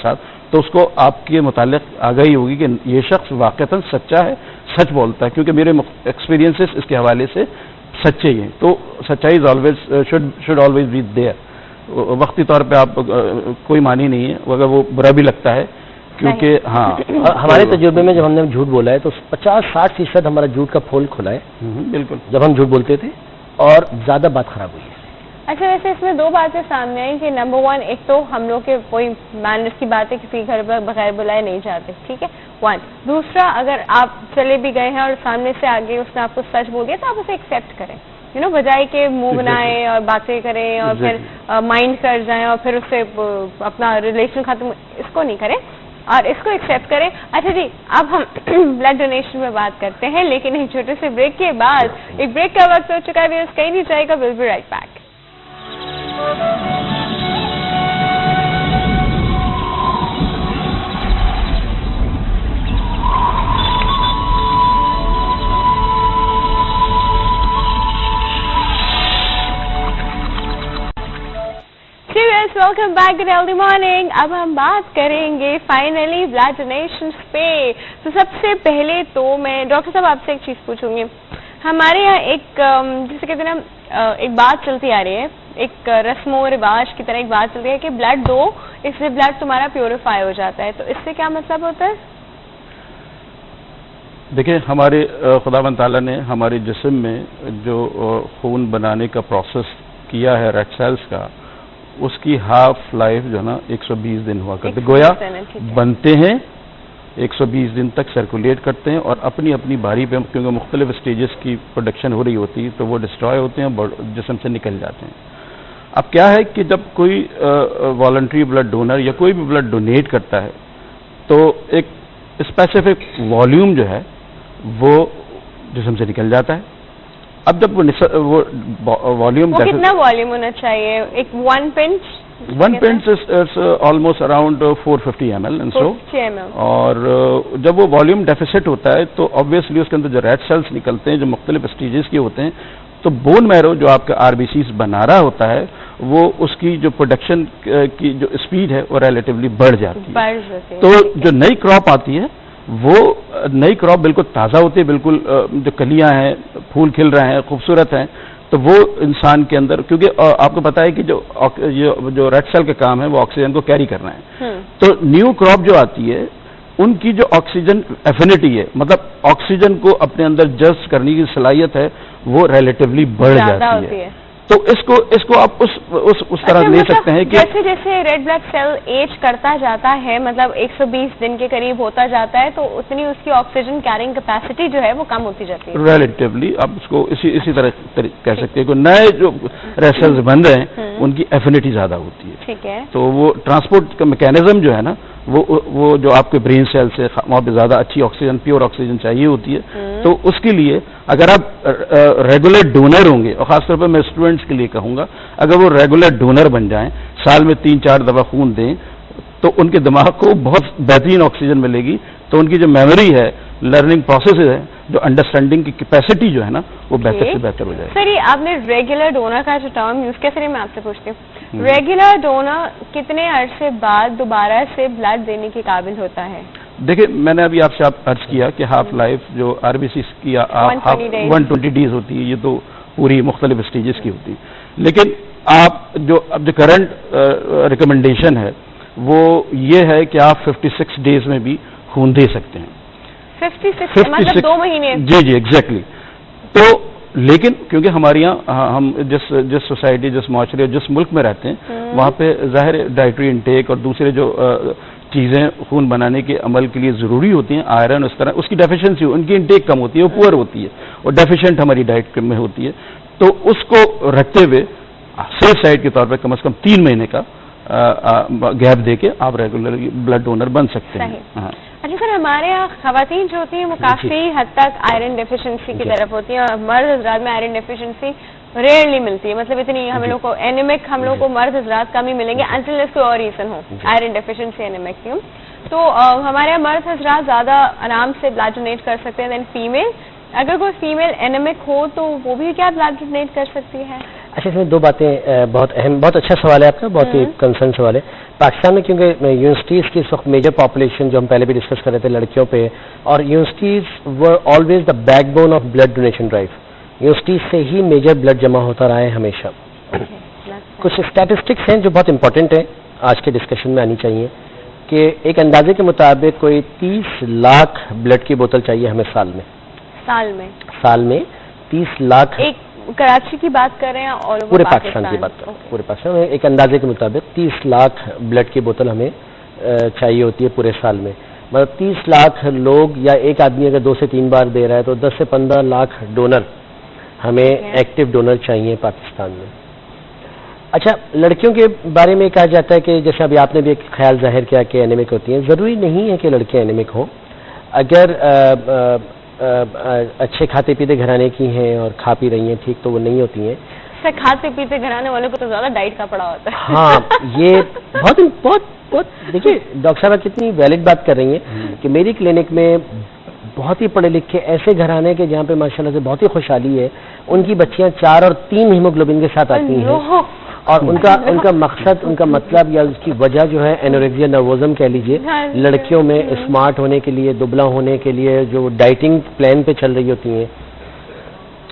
ساتھ تو اس کو آپ کے متعلق آگاہی ہوگی کہ یہ شخص واقعتاً سچا ہے, سچ بولتا ہے, کیونکہ میرے ایکسپیرینسز اس کے حوالے سے سچے ہی ہیں. تو سچائی شوڈ آلویز بی دیئر. وقتی طور پہ آپ کوئی معنی نہیں ہے اگر وہ برا بھی لگتا ہے, کیونکہ ہاں ہمارے تجربے میں جب ہم نے جھوٹ بولا ہے تو 50-60% ہمارا جھوٹ کا پھول کھلا ہے. بالکل, جب ہم جھوٹ بولتے تھے اور زیادہ بات خراب ہوئی ہے. اچھا, ویسے اس میں دو باتیں سامنے آئی کہ نمبر 1, ایک تو ہم لوگ کے کوئی مینرز کی بات ہے, کسی گھر پر بغیر بلائے نہیں جاتے, ٹھیک ہے 1. دوسرا, اگر آپ چلے بھی گئے ہیں اور سامنے سے آگے اس نے آپ کو سچ بول دیا تو آپ اسے ایکسیپٹ کریں, بجائے کہ منہ بنائیں اور باتیں کریں اور پھر مائنڈ کر جائیں اور پھر اس سے اپنا ریلیشن ختم, اس کو نہیں کریں اور اس کو ایکسیپٹ کریں. اچھا جی, اب ہم بلڈ ڈونیشن میں بات کرتے ہیں, لیکن ایک چھوٹے سے بریک کے بعد, ایک بریک کا وقت ہو چکا ہے, کہیں نہیں جائے گا, will be right back. Welcome back to healthy morning. اب ہم بات کریں گے فائنلی بلڈ ڈونیشن پہ. تو سب سے پہلے تو میں ڈاکٹر صاحب آپ سے ایک چیز پوچھوں گی. ہمارے یہاں ایک جیسے کہتے ہیں نا, ایک بات چلتی آ رہی ہے, ایک رسم و رواج کی طرح ایک بات چلتی ہے کہ بلڈ دو, اس سے بلڈ تمہارا پیوریفائی ہو جاتا ہے. تو اس سے کیا مطلب ہوتا ہے؟ دیکھیں, ہمارے خداوند تعالیٰ نے ہمارے جسم میں جو خون بنانے کا پروسیس کیا ہے ریڈ سیلز کا, اس کی ہاف لائف جو ہے نا 120 دن ہوا کرتے, گویا بنتے ہیں 120 دن تک سرکولیٹ کرتے ہیں اور اپنی اپنی باری پہ, کیونکہ مختلف سٹیجز کی پروڈکشن ہو رہی ہوتی ہے تو وہ ڈسٹروائے ہوتے ہیں اور جسم سے نکل جاتے ہیں. اب کیا ہے کہ جب کوئی والنٹری بلڈ ڈونر یا کوئی بھی بلڈ ڈونیٹ کرتا ہے تو ایک اسپیسیفک والیوم جو ہے وہ جسم سے نکل جاتا ہے. اب جب وہ والیوم کتنا والیوم ہونا چاہیے؟ ایک 1 pinch is almost around 450 ml and so. اور جب وہ والیوم ڈیفیسٹ ہوتا ہے تو obviously اس کے اندر جو ریڈ سیلز نکلتے ہیں جو مختلف اسٹیجز کے ہوتے ہیں, تو بون میرو جو آپ کا RBCs بنا رہا ہوتا ہے وہ اس کی جو پروڈکشن کی جو اسپیڈ ہے وہ ریلیٹیولی بڑھ جاتی ہے. تو جو نئی کراپ آتی ہے وہ نئی کراپ بالکل تازہ ہوتی ہے, بالکل جو کلیاں ہیں, پھول کھل رہے ہیں, خوبصورت ہیں, تو وہ انسان کے اندر, کیونکہ آپ کو پتا ہے کہ جو ریڈ سیل کا کام ہے وہ آکسیجن کو کیری کرنا ہے, تو نیو کراپ جو آتی ہے ان کی جو آکسیجن ایفینٹی ہے, مطلب آکسیجن کو اپنے اندر جذب کرنے کی صلاحیت ہے, وہ ریلیٹیولی بڑھ جاتی ہے. تو اس کو آپ اس طرح لے سکتے ہیں کہ جیسے جیسے ریڈ بلڈ سیل ایج کرتا جاتا ہے, مطلب 120 دن کے قریب ہوتا جاتا ہے, تو اتنی اس کی آکسیجن کیرنگ کیپیسٹی جو ہے وہ کم ہوتی جاتی ہے. ریلیٹیولی آپ اس کو اسی طرح کہہ سکتے ہیں کہ نئے جو ریڈ سیلز بن رہے ہیں ان کی ایفینٹی زیادہ ہوتی ہے. ٹھیک ہے. تو وہ ٹرانسپورٹ کا میکینزم جو ہے نا وہ جو آپ کے برین سیل سے وہاں پہ زیادہ اچھی آکسیجن, پیور آکسیجن چاہیے ہوتی ہے, تو اس کے لیے اگر آپ ریگولر ڈونر ہوں گے, اور خاص طور پہ میں اسٹوڈنٹس کے لیے کہوں گا, اگر وہ ریگولر ڈونر بن جائیں, سال میں 3-4 دفعہ خون دیں, تو ان کے دماغ کو بہت بہترین آکسیجن ملے گی, تو ان کی جو میموری ہے, لرننگ پروسیس ہے, جو انڈرسٹینڈنگ کی کیپیسٹی جو ہے نا وہ بہتر سے بہتر ہو جائے. سر یہ آپ نے ریگولر ڈونر کا جو ٹرم یوز کیا, سر میں آپ سے پوچھتی ہوں, ریگولر ڈونر کتنے عرصے بعد دوبارہ سے بلڈ دینے کے قابل ہوتا ہے؟ دیکھیں, میں نے ابھی آپ سے عرض کیا کہ ہاف لائف جو RBCs کی 120 ڈیز ہوتی ہے, یہ تو پوری مختلف اسٹیجز کی ہوتی ہے, لیکن آپ جو کرنٹ ریکمنڈیشن ہے وہ یہ ہے کہ آپ 56 ڈیز میں بھی خون دے سکتے ہیں. 56 مطلب 2 مہینے؟ جی ایگزیکٹلی. تو لیکن کیونکہ ہمارے یہاں ہم جس سوسائٹی, جس معاشرے, جس ملک میں رہتے ہیں, وہاں پہ ظاہر ڈائٹری انٹیک اور دوسرے جو چیزیں خون بنانے کے عمل کے لیے ضروری ہوتی ہیں, آئرن اس طرح اس کی ڈیفیشنسی, ان کی انٹیک کم ہوتی ہے, وہ پور ہوتی ہے, اور ڈیفیشینٹ ہماری ڈائٹ میں ہوتی ہے. تو اس کو رکھتے ہوئے سیف سائڈ کے طور پہ کم از کم 3 مہینے کا گیپ دے کے آپ ریگولر بلڈ ڈونر بن سکتے ہیں. اچھا سر, ہمارے یہاں خواتین جو ہوتی ہیں وہ کافی حد تک آئرن ڈیفیشنسی کی طرف ہوتی ہیں, اور مرد حضرات میں آئرن ڈیفیشنسی ریئرلی ملتی ہے, مطلب اتنی ہم لوگ کو اینیمک ہم لوگ کو مرد حضرات کم ہی ملیں گے انٹل اس کوئی اور ریزن ہو آئرن ڈیفیشنسی اینیمک کی. تو ہمارے یہاں مرد حضرات زیادہ آرام سے بلڈ ڈونیٹ کر سکتے ہیں دین فیمیل. اگر کوئی فیمیل اینیمک ہو تو وہ بھی کیا بلڈ ڈونیٹ کر سکتی ہے؟ اچھا اس میں دو باتیں بہت اہم, بہت اچھا سوال ہے آپ کا, بہت ہی کنسرن سوال ہے. پاکستان میں کیونکہ یونیورسٹیز کی اس وقت میجر پاپولیشن جو ہم پہلے بھی ڈسکس کر رہے تھے لڑکیوں پہ, اور universities were always the backbone of blood donation drive. Universities سے ہی میجر بلڈ جمع ہوتا رہا ہے ہمیشہ. کچھ اسٹیٹسٹکس ہیں جو بہت امپورٹنٹ ہیں آج کے ڈسکشن میں آنی چاہیے, کہ ایک اندازے کے مطابق کوئی 30 لاکھ بلڈ کی بوتل چاہیے ہمیں سال میں 30 لاکھ. ایک کراچی کی بات کر رہے ہیں اور پورے پاکستان کی بات کر رہے ہیں, پورے پاکستان میں ایک اندازے کے مطابق 30 لاکھ بلڈ کی بوتل ہمیں چاہیے ہوتی ہے پورے سال میں. مطلب 30 لاکھ لوگ, یا ایک آدمی اگر 2 سے 3 بار دے رہا ہے تو 10 سے 15 لاکھ ڈونر ہمیں ایکٹیو ڈونر چاہیے پاکستان میں. اچھا, لڑکیوں کے بارے میں کہا جاتا ہے کہ جیسے ابھی آپ نے بھی ایک خیال ظاہر کیا کہ اینیمک ہوتی ہیں. ضروری نہیں ہے کہ لڑکیاں اینیمک ہوں. اگر اچھے کھاتے پیتے گھرانے کی ہیں اور کھا پی رہی ہیں ٹھیک, تو وہ نہیں ہوتی ہیں. کھاتے پیتے گھرانے والوں کو تو زیادہ ڈائٹ کا پڑا ہوتا ہے. ہاں, یہ بہت بہت دیکھیے ڈاکٹر صاحب کتنی ویلڈ بات کر رہی ہیں کہ میری کلینک میں بہت ہی پڑھے لکھے ایسے گھرانے کے جہاں پہ ماشاءاللہ سے بہت ہی خوشحالی ہے, ان کی بچیاں 4 اور 3 ہیموگلوبن کے ساتھ آتی ہیں, اور ان کا مقصد, ان کا مطلب یا اس کی وجہ جو ہے اینوریکسیا نروزم کہہ لیجئے, لڑکیوں میں اسمارٹ ہونے کے لیے, دبلا ہونے کے لیے جو ڈائٹنگ پلان پہ چل رہی ہوتی ہیں,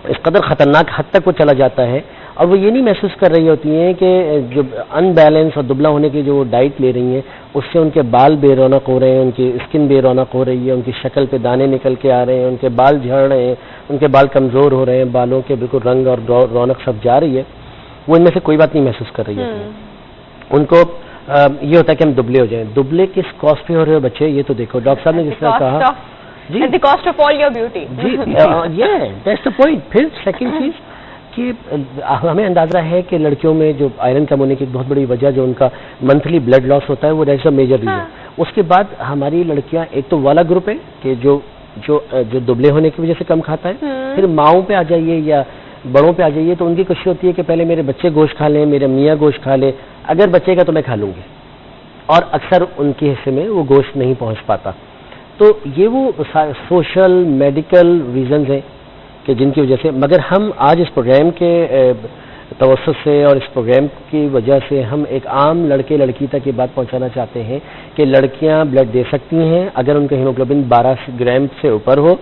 اس قدر خطرناک حد تک وہ چلا جاتا ہے. اور وہ یہ نہیں محسوس کر رہی ہوتی ہیں کہ جو ان بیلنس اور دبلا ہونے کی جو وہ ڈائٹ لے رہی ہیں اس سے ان کے بال بے رونق ہو رہے ہیں, ان کی اسکن بے رونق ہو رہی ہے, ان کی شکل پہ دانے نکل کے آ رہے ہیں, ان کے بال جھڑ رہے ہیں, ان کے بال کمزور ہو رہے ہیں, بالوں کے بالکل رنگ اور رونق سب جا رہی ہے. وہ ان میں سے کوئی بات نہیں محسوس کر رہی ہوتی ہے. ان کو یہ ہوتا ہے کہ ہم دبلے ہو جائیں. دبلے کس کاسٹ پہ ہو رہے ہو بچے, یہ تو دیکھو ڈاکٹر صاحب نے جس طرح کہا جی, the cost of all your beauty. جی دیٹس دا پوائنٹ. پھر سیکنڈ چیز کہ ہمیں اندازہ ہے کہ لڑکیوں میں جو آئرن کم ہونے کی بہت بڑی وجہ جو ان کا منتھلی بلڈ لاس ہوتا ہے وہ دیٹس اے میجر ریزن. اس کے بعد ہماری لڑکیاں ایک تو والا گروپ ہے کہ جو دبلے ہونے کی وجہ سے کم کھاتا ہے. پھر ماؤں پہ آ جائیے یا بڑوں پہ آ جائیے تو ان کی کوشش ہوتی ہے کہ پہلے میرے بچے گوشت کھا لیں, میرے میاں گوشت کھا لیں, اگر بچے کا تو میں کھا لوں گی, اور اکثر ان کے حصے میں وہ گوشت نہیں پہنچ پاتا. تو یہ وہ سوشل میڈیکل ریزنز ہیں کہ جن کی وجہ سے, مگر ہم آج اس پروگرام کے توسط سے اور اس پروگرام کی وجہ سے ہم ایک عام لڑکے لڑکی تک یہ بات پہنچانا چاہتے ہیں کہ لڑکیاں بلڈ دے سکتی ہیں اگر ان کا ہیموگلوبن 12 گرام سے اوپر ہو,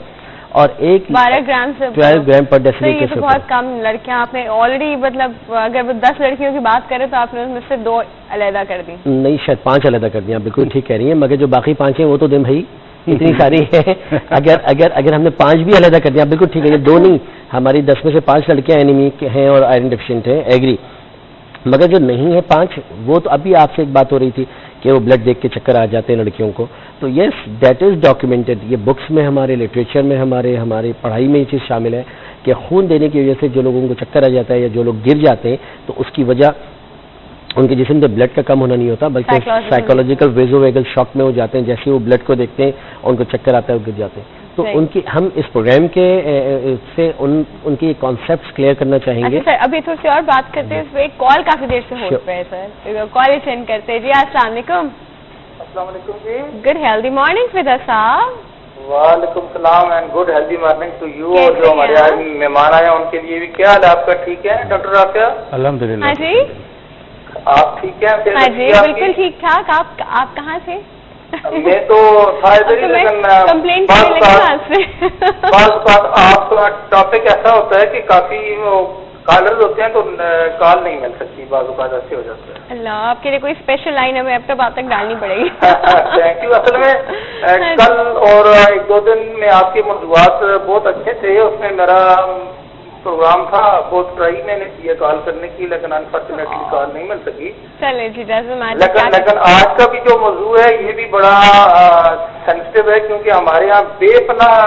اور 12 گرام پر ڈیسی لیٹر سے بہت کم لڑکیاں. آپ نے آلریڈی مطلب اگر 10 لڑکیوں کی بات کریں تو آپ نے اس میں سے 2 علیحدہ کر دی. نہیں, شاید 5 علیحدہ کر دیا. بالکل ٹھیک کہہ رہی ہیں, مگر جو باقی 5 ہیں وہ تو دیں بھائی, اتنی ساری ہیں. اگر ہم نے 5 بھی علیحدہ کر دیا بالکل ٹھیک ہے, یہ 2 نہیں, ہماری 10 میں سے 5 لڑکیاں اینیمک ہیں اور آئرن ڈیفیشینٹ ہیں, ایگری. مگر جو نہیں ہے 5, وہ تو ابھی آپ سے ایک بات ہو رہی تھی کہ وہ بلڈ دیکھ کے چکر آ جاتے ہیں لڑکیوں کو. تو یس دیٹ از ڈاکیومنٹڈ, یہ بکس میں ہمارے لٹریچر میں ہماری پڑھائی میں یہ چیز شامل ہے کہ خون دینے کی وجہ سے جو لوگوں کو چکر آ جاتا ہے یا جو لوگ گر جاتے ہیں تو اس کی وجہ ان کے جسم میں بلڈ کا کم ہونا نہیں ہوتا, بلکہ سائیکولوجیکل ویزو ویگل شاک میں وہ جاتے ہیں. جیسے وہ بلڈ کو دیکھتے ہیں اور ان کو چکر آتا ہے وہ گر جاتے ہیں. تو ان کی ہم اس پروگرام کے سے ان کی کانسیپٹس کلیئر کرنا چاہیں گے. سر ابھی تھوڑی سی اور بات کرتے ہیں, ایک کال کافی دیر سے ہو پہ ہے سر, کال سینڈ کرتے ہیں. جی السلام علیکم. السلام علیکم جی. گڈ ہیلدی مارننگ فدا صاحب. وعلیکم السلام and good healthy morning to you. اور جو ہمارے آج مہمان آئے ہیں ان کے لیے بھی کیا حال ہے آپ کا؟ ٹھیک ہے ڈاکٹر رافیہ؟ الحمدللہ. ہاں جی آپ ٹھیک ہیں؟ ہاں جی بالکل ٹھیک ٹھاک. آپ کہاں تھے؟ میں تو تھا ادھر ہی, لیکن بعض اوقات آپ کا ٹاپک ایسا ہوتا ہے کہ کافی کالرز ہوتے ہیں تو کال نہیں مل سکتی, بعض اوقات ایسے ہو جاتا ہے. اللہ, آپ کے لیے کوئی اسپیشل لائن ہمیں اب تک تک ڈالنی پڑے گی. Thank you. اصل میں کل اور 1-2 دن میں آپ کے موضوعات بہت اچھے تھے, اس میں میرا پروگرام تھا, بہت ٹرائی میں نے کیا کال کرنے کی, لیکن انفارچونیٹلی کال نہیں مل سکی. چلے جی, لیکن آج کا بھی جو موضوع ہے یہ بھی بڑا سینسٹیو ہے, کیونکہ ہمارے یہاں بے پناہ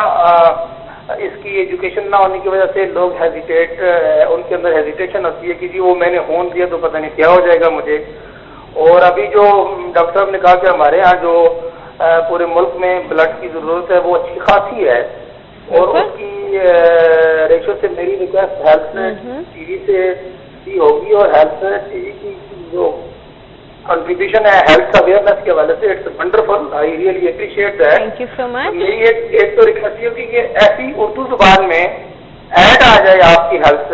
اس کی ایجوکیشن نہ ہونے کی وجہ سے لوگ ہیزیٹیٹ, ان کے اندر ہیزیٹیشن ہوتی ہے کہ جی وہ میں نے ہون دیا تو پتہ نہیں کیا ہو جائے گا مجھے. اور ابھی جو ڈاکٹر صاحب نے کہا کہ ہمارے یہاں جو پورے ملک میں بلڈ کی ضرورت ہے وہ اچھی خاصی ہے, اور اس کی ریشو سے میری ریکویسٹ ہیلتھ ٹی وی سے بھی ہوگی, اور ہیلتھ ٹی وی کی جو کنٹریبیوشن ہے ہیلتھ اویئرنیس کے حوالے سے it's wonderful, I really appreciate that. Thank you so much. میری ایک تو ریکویسٹ یہ ہوگی کہ ایسی اردو زبان میں ایڈ آ جائے آپ کی ہیلتھ